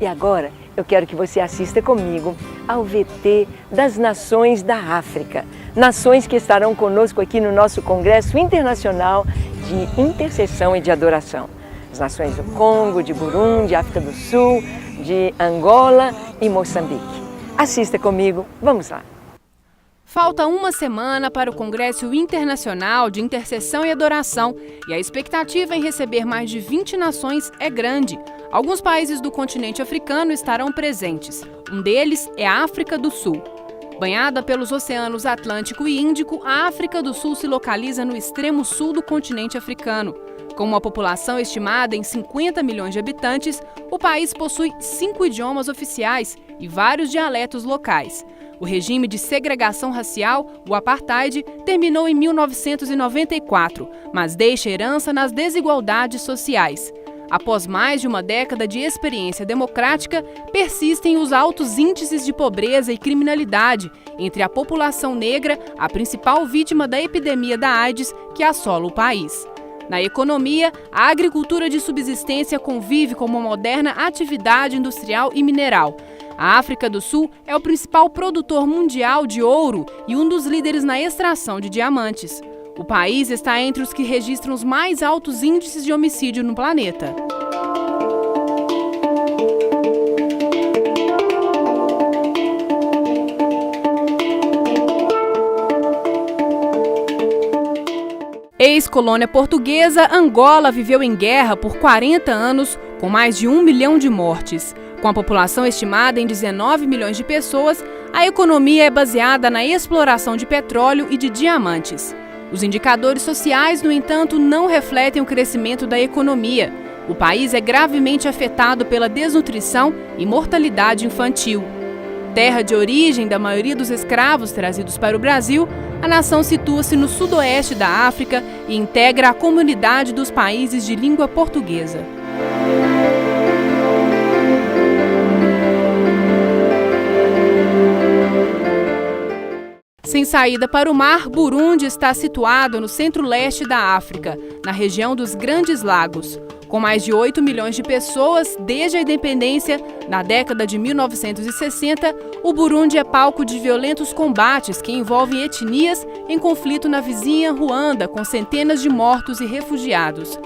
E agora eu quero que você assista comigo ao VT das Nações da África. Nações que estarão conosco aqui no nosso Congresso Internacional de Intercessão e de Adoração. As nações do Congo, de Burundi, África do Sul, de Angola e Moçambique. Assista comigo, vamos lá. Falta uma semana para o Congresso Internacional de Intercessão e Adoração e a expectativa em receber mais de 20 nações é grande. Alguns países do continente africano estarão presentes. Um deles é a África do Sul. Banhada pelos oceanos Atlântico e Índico, a África do Sul se localiza no extremo sul do continente africano. Com uma população estimada em 50 milhões de habitantes, o país possui 5 idiomas oficiais e vários dialetos locais. O regime de segregação racial, o apartheid, terminou em 1994, mas deixa herança nas desigualdades sociais. Após mais de uma década de experiência democrática, persistem os altos índices de pobreza e criminalidade entre a população negra, a principal vítima da epidemia da AIDS que assola o país. Na economia, a agricultura de subsistência convive com uma moderna atividade industrial e mineral. A África do Sul é o principal produtor mundial de ouro e um dos líderes na extração de diamantes. O país está entre os que registram os mais altos índices de homicídio no planeta. Ex-colônia portuguesa, Angola viveu em guerra por 40 anos, com mais de 1 milhão de mortes. Com a população estimada em 19 milhões de pessoas, a economia é baseada na exploração de petróleo e de diamantes. Os indicadores sociais, no entanto, não refletem o crescimento da economia. O país é gravemente afetado pela desnutrição e mortalidade infantil. Terra de origem da maioria dos escravos trazidos para o Brasil, a nação situa-se no sudoeste da África e integra a comunidade dos países de língua portuguesa. Sem saída para o mar, Burundi está situado no centro-leste da África, na região dos Grandes Lagos. Com mais de 8 milhões de pessoas desde a independência, na década de 1960, o Burundi é palco de violentos combates que envolvem etnias em conflito na vizinha Ruanda, com centenas de mortos e refugiados.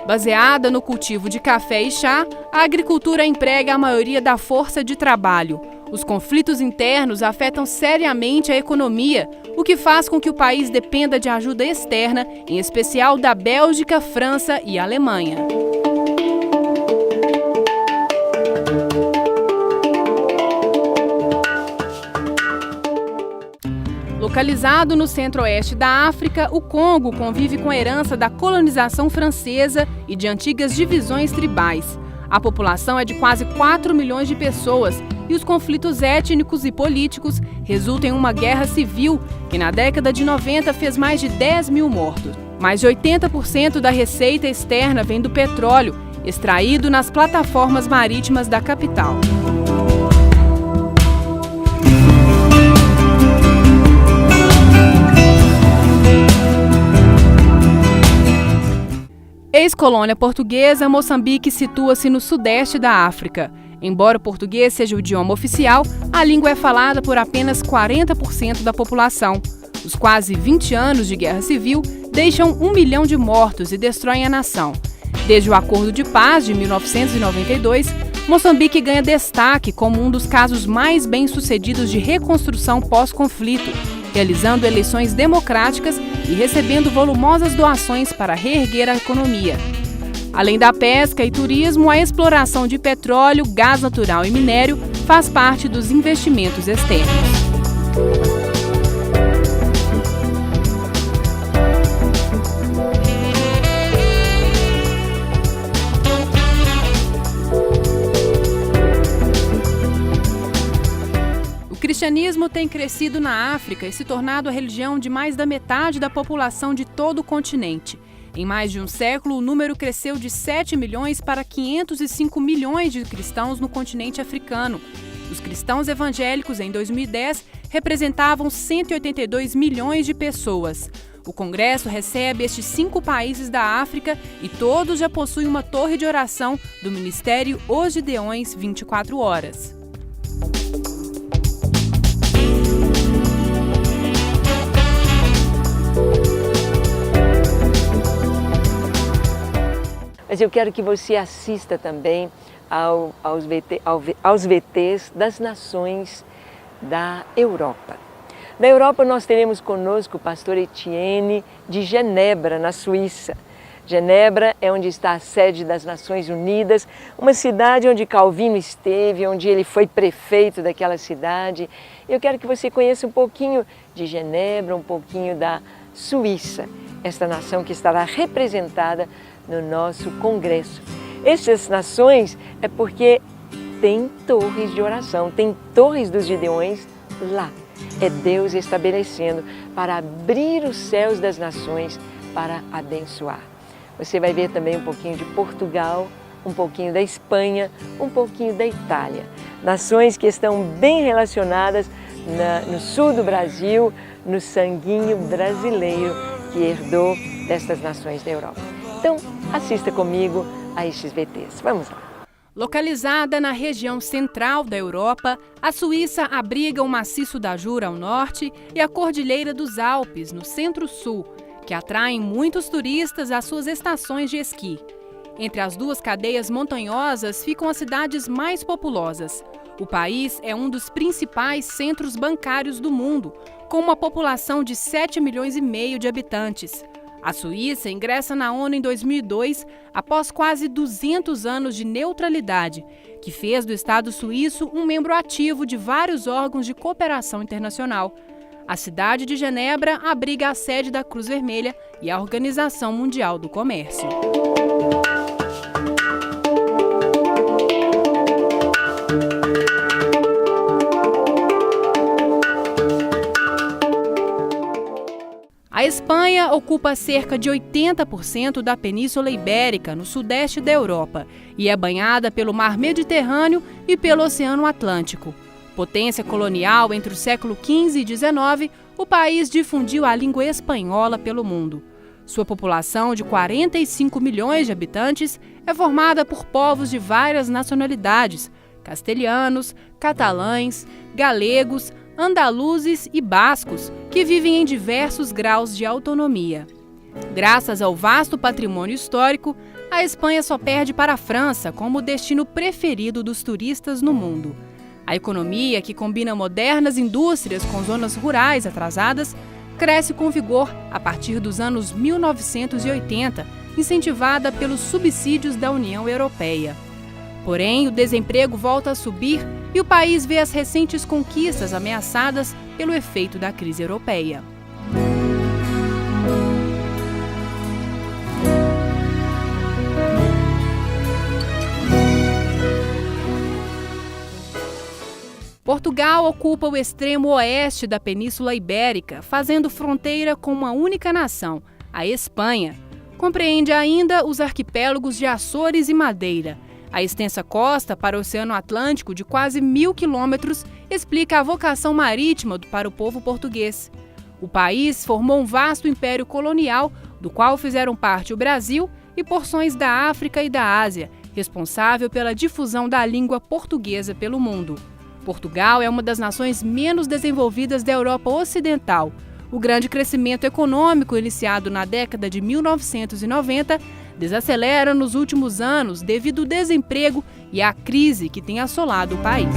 Baseada no cultivo de café e chá, a agricultura emprega a maioria da força de trabalho. Os conflitos internos afetam seriamente a economia, o que faz com que o país dependa de ajuda externa, em especial da Bélgica, França e Alemanha. Localizado no centro-oeste da África, o Congo convive com a herança da colonização francesa e de antigas divisões tribais. A população é de quase 4 milhões de pessoas e os conflitos étnicos e políticos resultam em uma guerra civil que na década de 90 fez mais de 10 mil mortos. Mais de 80% da receita externa vem do petróleo, extraído nas plataformas marítimas da capital. Ex-colônia portuguesa, Moçambique situa-se no sudeste da África. Embora o português seja o idioma oficial, a língua é falada por apenas 40% da população. Os quase 20 anos de guerra civil deixam 1 milhão de mortos e destroem a nação. Desde o Acordo de Paz de 1992, Moçambique ganha destaque como um dos casos mais bem-sucedidos de reconstrução pós-conflito, realizando eleições democráticas e recebendo volumosas doações para reerguer a economia. Além da pesca e turismo, a exploração de petróleo, gás natural e minério faz parte dos investimentos externos. O cristianismo tem crescido na África e se tornado a religião de mais da metade da população de todo o continente. Em mais de um século, o número cresceu de 7 milhões para 505 milhões de cristãos no continente africano. Os cristãos evangélicos, em 2010, representavam 182 milhões de pessoas. O Congresso recebe estes 5 países da África e todos já possuem uma torre de oração do Ministério Os Gideões 24 horas. Mas eu quero que você assista também aos VTs das nações da Europa. Da Europa nós teremos conosco o pastor Etienne de Genebra, na Suíça. Genebra é onde está a sede das Nações Unidas, uma cidade onde Calvino esteve, onde ele foi prefeito daquela cidade. Eu quero que você conheça um pouquinho de Genebra, um pouquinho da Suíça, esta nação que estará representada no nosso congresso. Essas nações é porque tem torres de oração, tem torres dos Gideões lá. É Deus estabelecendo para abrir os céus das nações para abençoar. Você vai ver também um pouquinho de Portugal, um pouquinho da Espanha, um pouquinho da Itália. Nações que estão bem relacionadas no sul do Brasil, no sanguinho brasileiro que herdou destas nações da Europa. Então, assista comigo a estes VTs. Vamos lá. Localizada na região central da Europa, a Suíça abriga o Maciço da Jura ao norte e a Cordilheira dos Alpes, no centro-sul, que atraem muitos turistas às suas estações de esqui. Entre as duas cadeias montanhosas ficam as cidades mais populosas. O país é um dos principais centros bancários do mundo, com uma população de 7,5 milhões de habitantes. A Suíça ingressa na ONU em 2002, após quase 200 anos de neutralidade, que fez do Estado suíço um membro ativo de vários órgãos de cooperação internacional. A cidade de Genebra abriga a sede da Cruz Vermelha e a Organização Mundial do Comércio. A Espanha ocupa cerca de 80% da Península Ibérica, no sudeste da Europa, e é banhada pelo Mar Mediterrâneo e pelo Oceano Atlântico. Potência colonial entre o século XV e XIX, o país difundiu a língua espanhola pelo mundo. Sua população de 45 milhões de habitantes é formada por povos de várias nacionalidades: castelhanos, catalães, galegos, andaluzes e bascos, que vivem em diversos graus de autonomia. Graças ao vasto patrimônio histórico, a Espanha só perde para a França como o destino preferido dos turistas no mundo. A economia, que combina modernas indústrias com zonas rurais atrasadas, cresce com vigor a partir dos anos 1980, incentivada pelos subsídios da União Europeia. Porém, o desemprego volta a subir e o país vê as recentes conquistas ameaçadas pelo efeito da crise europeia. Portugal ocupa o extremo oeste da Península Ibérica, fazendo fronteira com uma única nação, a Espanha. Compreende ainda os arquipélagos de Açores e Madeira. A extensa costa para o Oceano Atlântico, de quase 1.000 quilômetros, explica a vocação marítima para o povo português. O país formou um vasto império colonial, do qual fizeram parte o Brasil e porções da África e da Ásia, responsável pela difusão da língua portuguesa pelo mundo. Portugal é uma das nações menos desenvolvidas da Europa Ocidental. O grande crescimento econômico iniciado na década de 1990 desacelera nos últimos anos devido ao desemprego e à crise que tem assolado o país.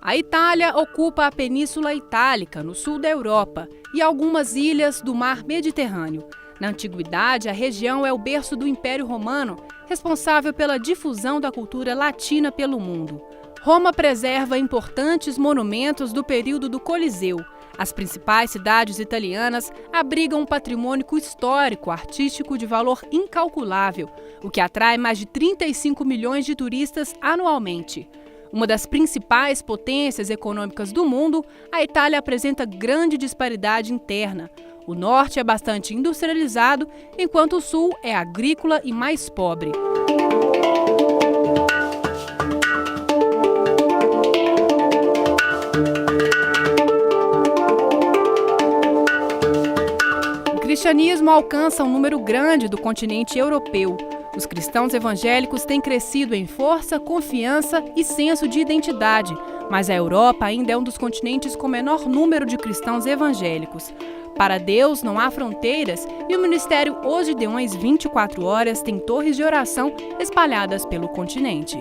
A Itália ocupa a Península Itálica, no sul da Europa, e algumas ilhas do Mar Mediterrâneo. Na antiguidade, a região é o berço do Império Romano, responsável pela difusão da cultura latina pelo mundo. Roma preserva importantes monumentos do período do Coliseu. As principais cidades italianas abrigam um patrimônio histórico, artístico de valor incalculável, o que atrai mais de 35 milhões de turistas anualmente. Uma das principais potências econômicas do mundo, a Itália apresenta grande disparidade interna. O norte é bastante industrializado, enquanto o sul é agrícola e mais pobre. O cristianismo alcança um número grande do continente europeu. Os cristãos evangélicos têm crescido em força, confiança e senso de identidade, mas a Europa ainda é um dos continentes com menor número de cristãos evangélicos. Para Deus não há fronteiras e o Ministério Os Gideões 24 Horas tem torres de oração espalhadas pelo continente.